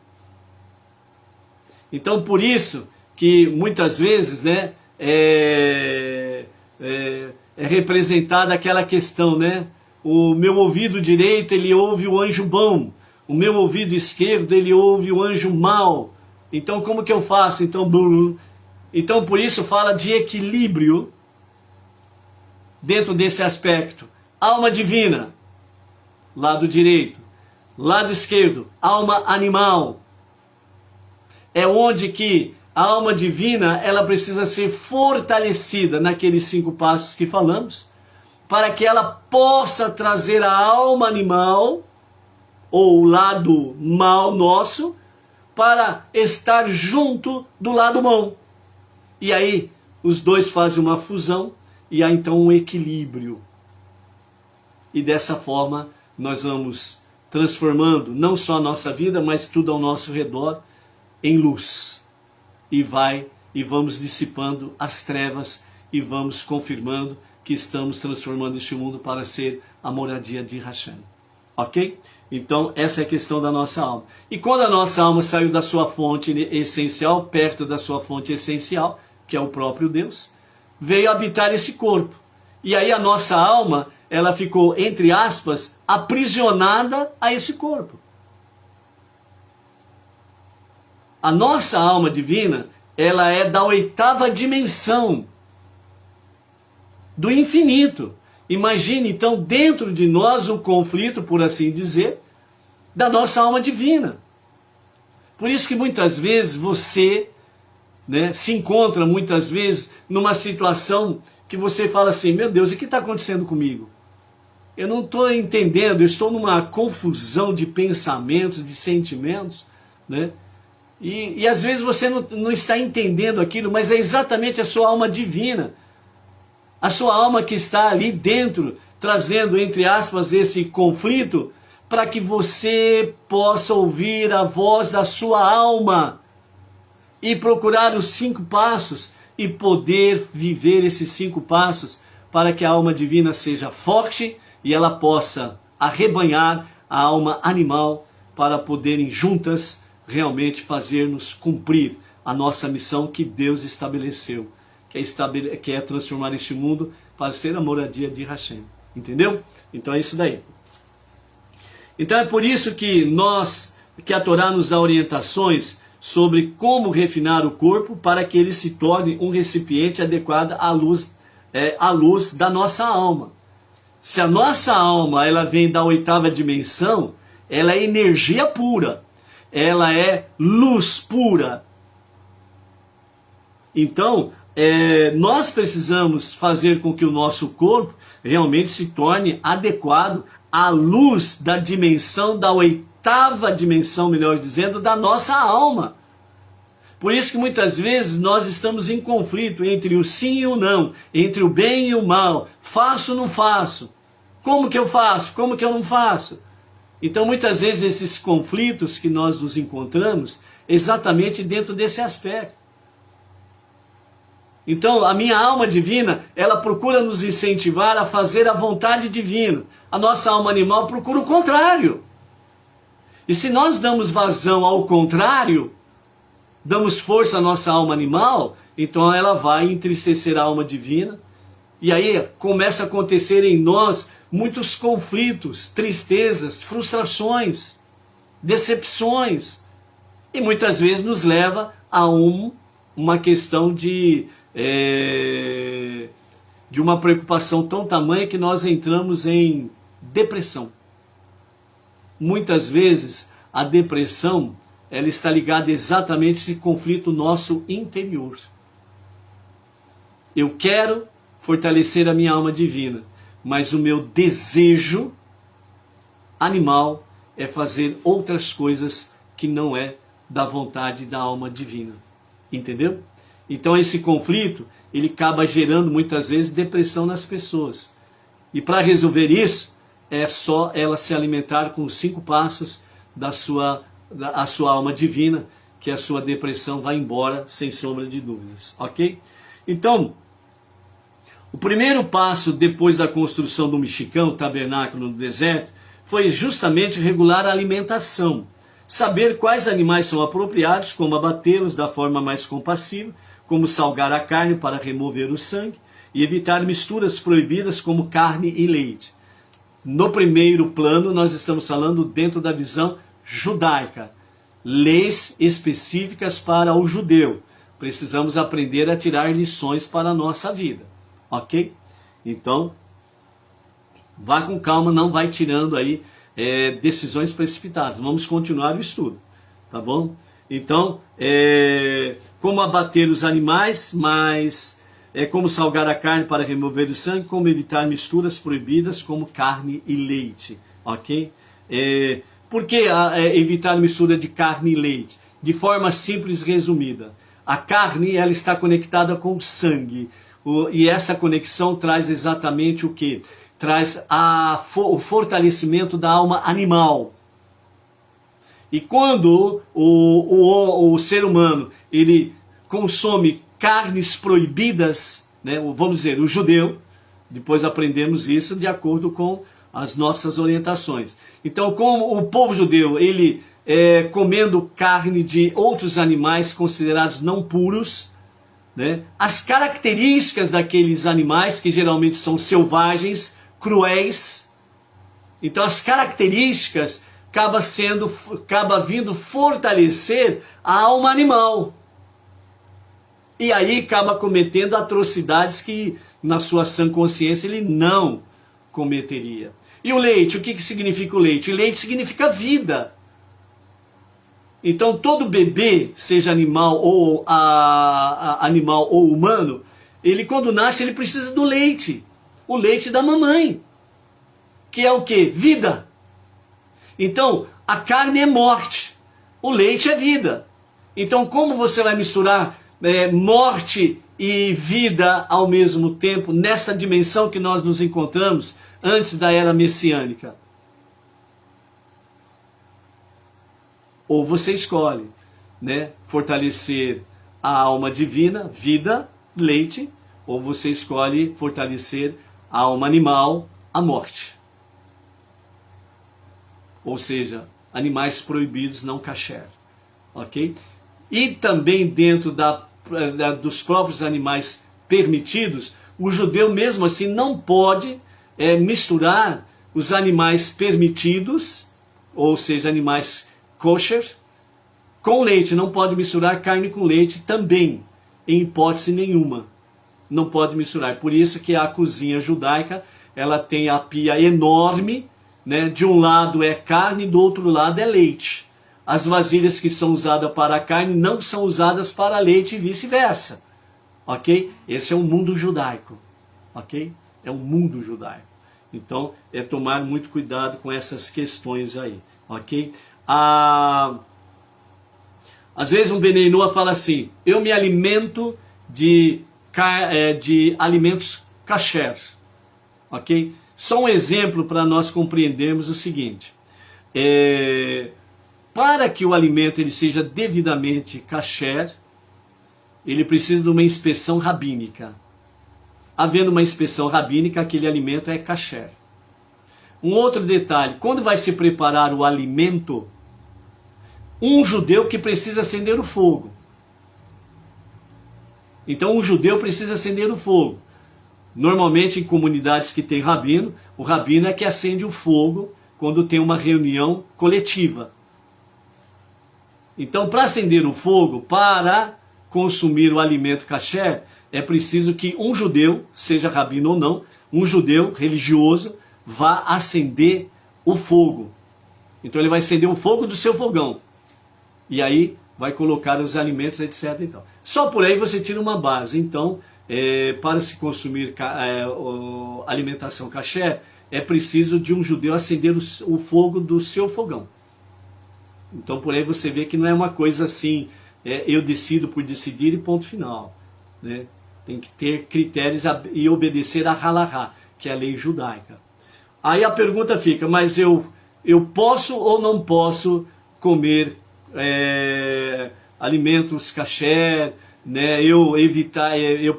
Então por isso que muitas vezes, né, é representada aquela questão, né? O meu ouvido direito, ele ouve o anjo bom. O meu ouvido esquerdo, ele ouve o anjo mau. Então como que eu faço? Então por isso fala de equilíbrio dentro desse aspecto. Alma divina, lado direito. Lado esquerdo, alma animal. É onde que a alma divina, ela precisa ser fortalecida naqueles 5 passos que falamos, para que ela possa trazer a alma animal, ou o lado mal nosso, para estar junto do lado bom. E aí, os dois fazem uma fusão, e há então um equilíbrio. E dessa forma, nós vamos transformando não só a nossa vida, mas tudo ao nosso redor em luz. E vamos dissipando as trevas e vamos confirmando que estamos transformando este mundo para ser a moradia de Hashem. Ok? Então essa é a questão da nossa alma. E quando a nossa alma saiu da sua fonte essencial, perto da sua fonte essencial, que é o próprio Deus, veio habitar esse corpo. E aí a nossa alma, ela ficou, entre aspas, aprisionada a esse corpo. A nossa alma divina, ela é da 8ª dimensão do infinito. Imagine então dentro de nós o conflito, por assim dizer, da nossa alma divina. Por isso que muitas vezes você, né, se encontra muitas vezes numa situação que você fala assim: meu Deus, o que está acontecendo comigo? Eu não estou entendendo, eu estou numa confusão de pensamentos, de sentimentos, né? E às vezes você não está entendendo aquilo, mas é exatamente a sua alma divina. A sua alma que está ali dentro, trazendo, entre aspas, esse conflito, para que você possa ouvir a voz da sua alma e procurar os 5 passos e poder viver esses 5 passos para que a alma divina seja forte e ela possa arrebanhar a alma animal para poderem juntas realmente fazer-nos cumprir a nossa missão que Deus estabeleceu, que é transformar este mundo para ser a moradia de Hashem. Entendeu? Então é isso daí. Então é por isso que a Torá nos dá orientações sobre como refinar o corpo para que ele se torne um recipiente adequado à luz da nossa alma. Se a nossa alma ela vem da 8ª dimensão, ela é energia pura. Ela é luz pura. Então, nós precisamos fazer com que o nosso corpo realmente se torne adequado à luz da dimensão, da 8ª dimensão, melhor dizendo, da nossa alma. Por isso que muitas vezes nós estamos em conflito entre o sim e o não, entre o bem e o mal, faço ou não faço, como que eu faço, como que eu não faço. Então muitas vezes esses conflitos que nós nos encontramos, exatamente dentro desse aspecto. Então a minha alma divina, ela procura nos incentivar a fazer a vontade divina. A nossa alma animal procura o contrário. E se nós damos vazão ao contrário, damos força à nossa alma animal, então ela vai entristecer a alma divina. E aí começa a acontecer em nós muitos conflitos, tristezas, frustrações, decepções. E muitas vezes nos leva a uma questão de uma preocupação tão tamanha que nós entramos em depressão. Muitas vezes a depressão ela está ligada exatamente a esse conflito nosso interior. Eu quero fortalecer a minha alma divina, mas o meu desejo animal é fazer outras coisas que não é da vontade da alma divina. Entendeu? Então esse conflito, ele acaba gerando muitas vezes depressão nas pessoas. E para resolver isso, é só ela se alimentar com os 5 passos da sua alma divina, que a sua depressão vai embora sem sombra de dúvidas, ok? Então, o primeiro passo depois da construção do mexicão, o tabernáculo no deserto, foi justamente regular a alimentação. Saber quais animais são apropriados, como abatê-los da forma mais compassiva, como salgar a carne para remover o sangue, e evitar misturas proibidas como carne e leite. No primeiro plano, nós estamos falando dentro da visão judaica. Leis específicas para o judeu. Precisamos aprender a tirar lições para a nossa vida. Ok? Então, vá com calma, não vai tirando aí decisões precipitadas. Vamos continuar o estudo. Tá bom? Então, como abater os animais, mas... como salgar a carne para remover o sangue, como evitar misturas proibidas como carne e leite, ok? Por que evitar mistura de carne e leite? De forma simples e resumida. A carne, ela está conectada com o sangue, e essa conexão traz exatamente o que? Traz o fortalecimento da alma animal. E quando o ser humano, ele consome carnes proibidas, né? Vamos dizer, o judeu, depois aprendemos isso de acordo com as nossas orientações. Então, como o povo judeu, ele comendo carne de outros animais considerados não puros, né? As características daqueles animais, que geralmente são selvagens, cruéis, então as características acaba vindo fortalecer a alma animal. E aí acaba cometendo atrocidades que na sua sã consciência ele não cometeria. E o leite, o que significa o leite? O leite significa vida. Então todo bebê, seja animal ou animal ou humano, ele quando nasce ele precisa do leite. O leite da mamãe. Que é o quê? Vida. Então a carne é morte. O leite é vida. Então como você vai misturar morte e vida ao mesmo tempo, nessa dimensão que nós nos encontramos antes da era messiânica? Ou você escolhe, né, fortalecer a alma divina, vida, leite, ou você escolhe fortalecer a alma animal, a morte. Ou seja, animais proibidos, não kasher, ok? E também dentro dos próprios animais permitidos, o judeu mesmo assim não pode misturar os animais permitidos, ou seja, animais kosher, com leite. Não pode misturar carne com leite também, em hipótese nenhuma. Não pode misturar. Por isso que a cozinha judaica, ela tem a pia enorme, né? De um lado é carne, do outro lado é leite. As vasilhas que são usadas para a carne não são usadas para leite e vice-versa. Ok? Esse é o mundo judaico. Ok? É o mundo judaico. Então, é tomar muito cuidado com essas questões aí. Ok? Às vezes um Bnei Noach fala assim: eu me alimento de alimentos kasher. Ok? Só um exemplo para nós compreendermos o seguinte. Para que o alimento ele seja devidamente kasher, ele precisa de uma inspeção rabínica. Havendo uma inspeção rabínica, aquele alimento é kasher. Um outro detalhe, quando vai se preparar o alimento, um judeu que precisa acender o fogo. Então um judeu precisa acender o fogo. Normalmente em comunidades que tem rabino, o rabino é que acende o fogo quando tem uma reunião coletiva. Então, para acender o fogo, para consumir o alimento kasher, é preciso que um judeu, seja rabino ou não, um judeu religioso, vá acender o fogo. Então ele vai acender o fogo do seu fogão. E aí vai colocar os alimentos, etc. Então, só por aí você tira uma base. Então, para se consumir alimentação kasher, é preciso de um judeu acender o fogo do seu fogão. Então por aí você vê que não é uma coisa assim, eu decido por decidir e ponto final, né? Tem que ter critérios e obedecer a halahá, que é a lei judaica. Aí a pergunta fica, mas eu posso ou não posso comer alimentos kasher, né? Eu,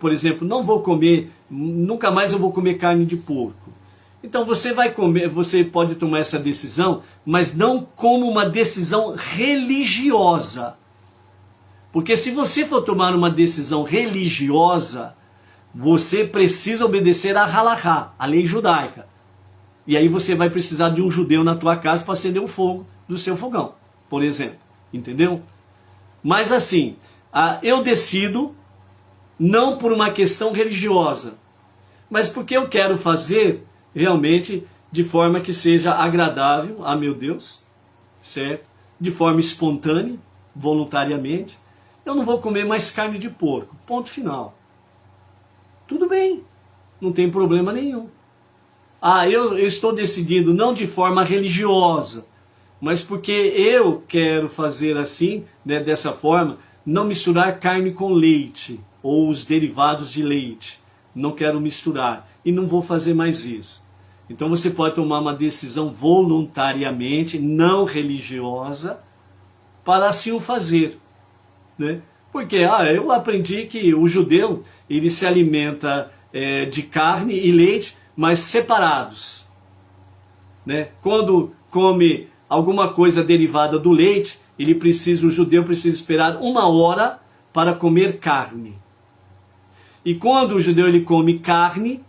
por exemplo, não vou comer, nunca mais eu vou comer carne de porco. Então você vai comer, você pode tomar essa decisão, mas não como uma decisão religiosa. Porque se você for tomar uma decisão religiosa, você precisa obedecer a halahá, a lei judaica. E aí você vai precisar de um judeu na tua casa para acender o fogo do seu fogão, por exemplo. Entendeu? Mas assim, eu decido não por uma questão religiosa, mas porque eu quero fazer realmente de forma que seja agradável a meu Deus, certo? De forma espontânea, voluntariamente. Eu não vou comer mais carne de porco, ponto final. Tudo bem, não tem problema nenhum. Eu estou decidindo não de forma religiosa, mas porque eu quero fazer assim, né, dessa forma, não misturar carne com leite, ou os derivados de leite. Não quero misturar, e não vou fazer mais isso. Então você pode tomar uma decisão voluntariamente, não religiosa, para assim o fazer, né? Porque eu aprendi que o judeu ele se alimenta de carne e leite, mas separados, né? Quando come alguma coisa derivada do leite, o judeu precisa esperar 1 hora para comer carne. E quando o judeu ele come carne,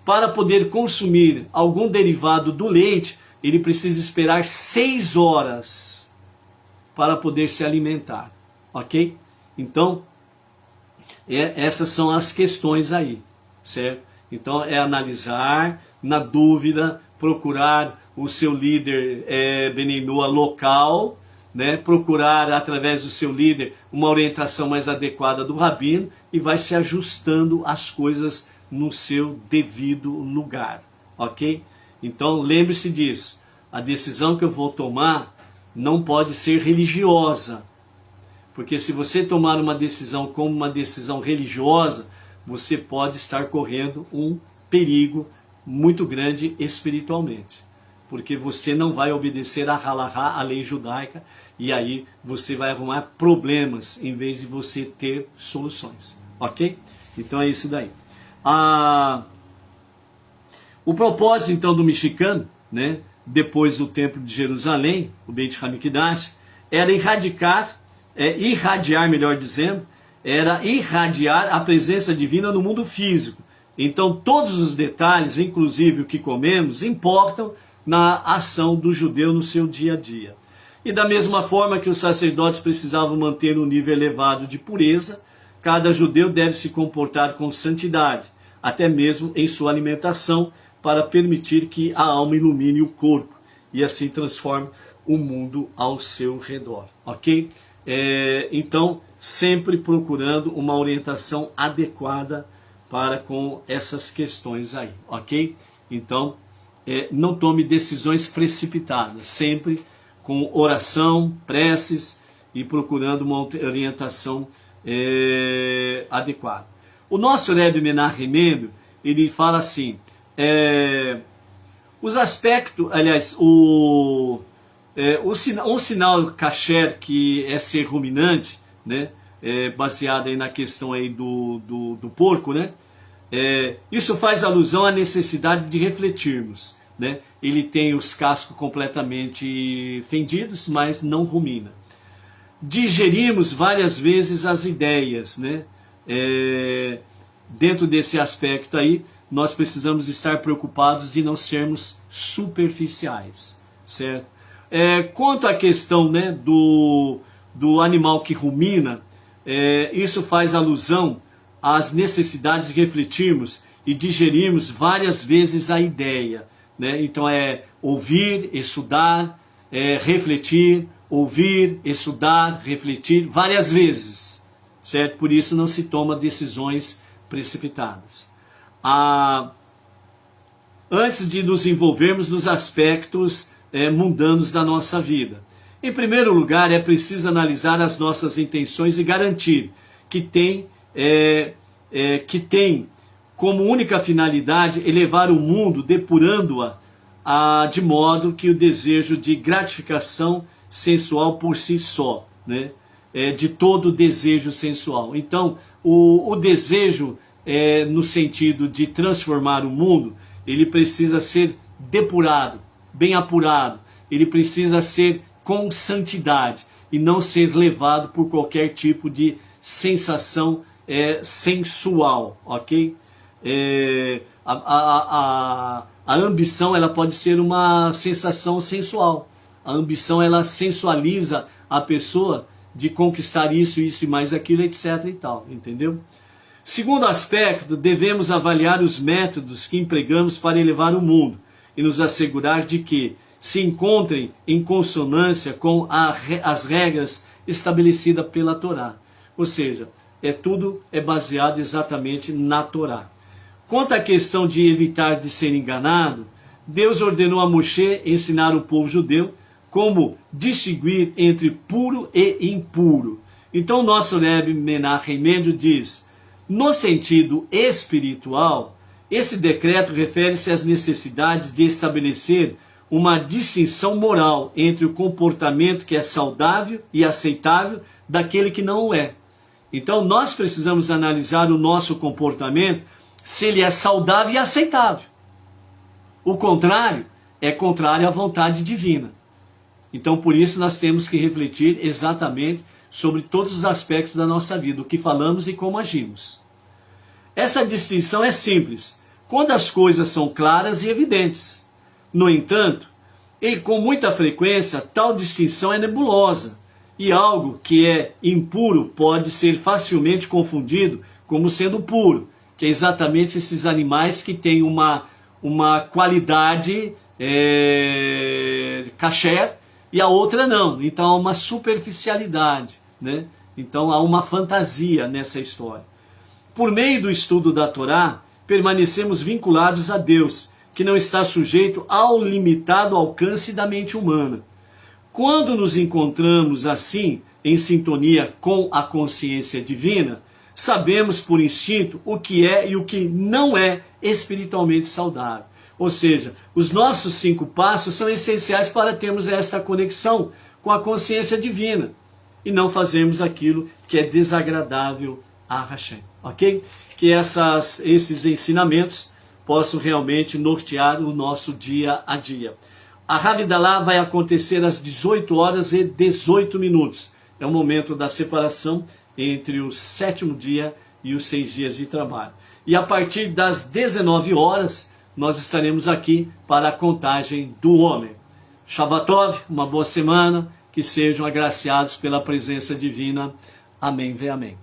para poder consumir algum derivado do leite, ele precisa esperar 6 horas para poder se alimentar, ok? Então, essas são as questões aí, certo? Então é analisar, na dúvida, procurar o seu líder Bnei Noach local, né? Procurar através do seu líder uma orientação mais adequada do rabino e vai se ajustando as coisas no seu devido lugar, ok? Então lembre-se disso, a decisão que eu vou tomar não pode ser religiosa, porque se você tomar uma decisão como uma decisão religiosa, você pode estar correndo um perigo muito grande espiritualmente, porque você não vai obedecer a halahá, a lei judaica, e aí você vai arrumar problemas em vez de você ter soluções, ok? Então é isso daí. O propósito então do mexicano, né, depois do templo de Jerusalém, o Beit Hamikdash, era irradiar, melhor dizendo, era irradiar a presença divina no mundo físico. Então todos os detalhes, inclusive o que comemos, importam na ação do judeu no seu dia a dia. E da mesma forma que os sacerdotes precisavam manter um nível elevado de pureza, cada judeu deve se comportar com santidade, até mesmo em sua alimentação, para permitir que a alma ilumine o corpo e assim transforme o mundo ao seu redor, ok? Então, sempre procurando uma orientação adequada para com essas questões aí, ok? Então, não tome decisões precipitadas, sempre com oração, preces e procurando uma orientação adequada. O nosso Rebbe Menachem Mendel, ele fala assim, os aspectos, aliás, um sinal kasher que é ser ruminante, né, baseado aí na questão aí do porco, né, isso faz alusão à necessidade de refletirmos, né? Ele tem os cascos completamente fendidos, mas não rumina. Digerimos várias vezes as ideias, né? Dentro desse aspecto aí, nós precisamos estar preocupados de não sermos superficiais, certo? Quanto à questão, né, do animal que rumina, isso faz alusão às necessidades de refletirmos e digerirmos várias vezes a ideia, né? Então ouvir, estudar, refletir, ouvir, estudar, refletir várias vezes, certo? Por isso não se toma decisões precipitadas. Antes de nos envolvermos nos aspectos mundanos da nossa vida. Em primeiro lugar, é preciso analisar as nossas intenções e garantir que tem como única finalidade elevar o mundo, depurando-a de modo que o desejo de gratificação sensual por si só, né? De todo desejo sensual. Então, o desejo, no sentido de transformar o mundo, ele precisa ser depurado, bem apurado, ele precisa ser com santidade e não ser levado por qualquer tipo de sensação sensual, ok? A ambição, ela pode ser uma sensação sensual. A ambição, ela sensualiza a pessoa de conquistar isso e mais aquilo, etc. e tal, entendeu? Segundo aspecto, devemos avaliar os métodos que empregamos para elevar o mundo e nos assegurar de que se encontrem em consonância com as regras estabelecidas pela Torá. Ou seja, tudo é baseado exatamente na Torá. Quanto à questão de evitar de ser enganado, Deus ordenou a Moshe ensinar o povo judeu como distinguir entre puro e impuro. Então, nosso Rebbe Menachem Mendel diz: no sentido espiritual, esse decreto refere-se às necessidades de estabelecer uma distinção moral entre o comportamento que é saudável e aceitável daquele que não o é. Então, nós precisamos analisar o nosso comportamento, se ele é saudável e aceitável. O contrário é contrário à vontade divina. Então, por isso, nós temos que refletir exatamente sobre todos os aspectos da nossa vida, o que falamos e como agimos. Essa distinção é simples, quando as coisas são claras e evidentes. No entanto, e com muita frequência, tal distinção é nebulosa, e algo que é impuro pode ser facilmente confundido como sendo puro, que é exatamente esses animais que têm uma qualidade kasher e a outra não. Então há uma superficialidade, né? Então há uma fantasia nessa história. Por meio do estudo da Torá, permanecemos vinculados a Deus, que não está sujeito ao limitado alcance da mente humana. Quando nos encontramos assim, em sintonia com a consciência divina, sabemos por instinto o que é e o que não é espiritualmente saudável. Ou seja, os nossos 5 passos são essenciais para termos esta conexão com a consciência divina e não fazermos aquilo que é desagradável a Hashem, ok? Que esses ensinamentos possam realmente nortear o nosso dia a dia. A Havdalah vai acontecer às 18h18. É o momento da separação entre o 7º dia e os 6 dias de trabalho. E a partir das 19 horas, nós estaremos aqui para a contagem do homem. Shabbatov, uma boa semana, que sejam agraciados pela presença divina. Amém, ve amém.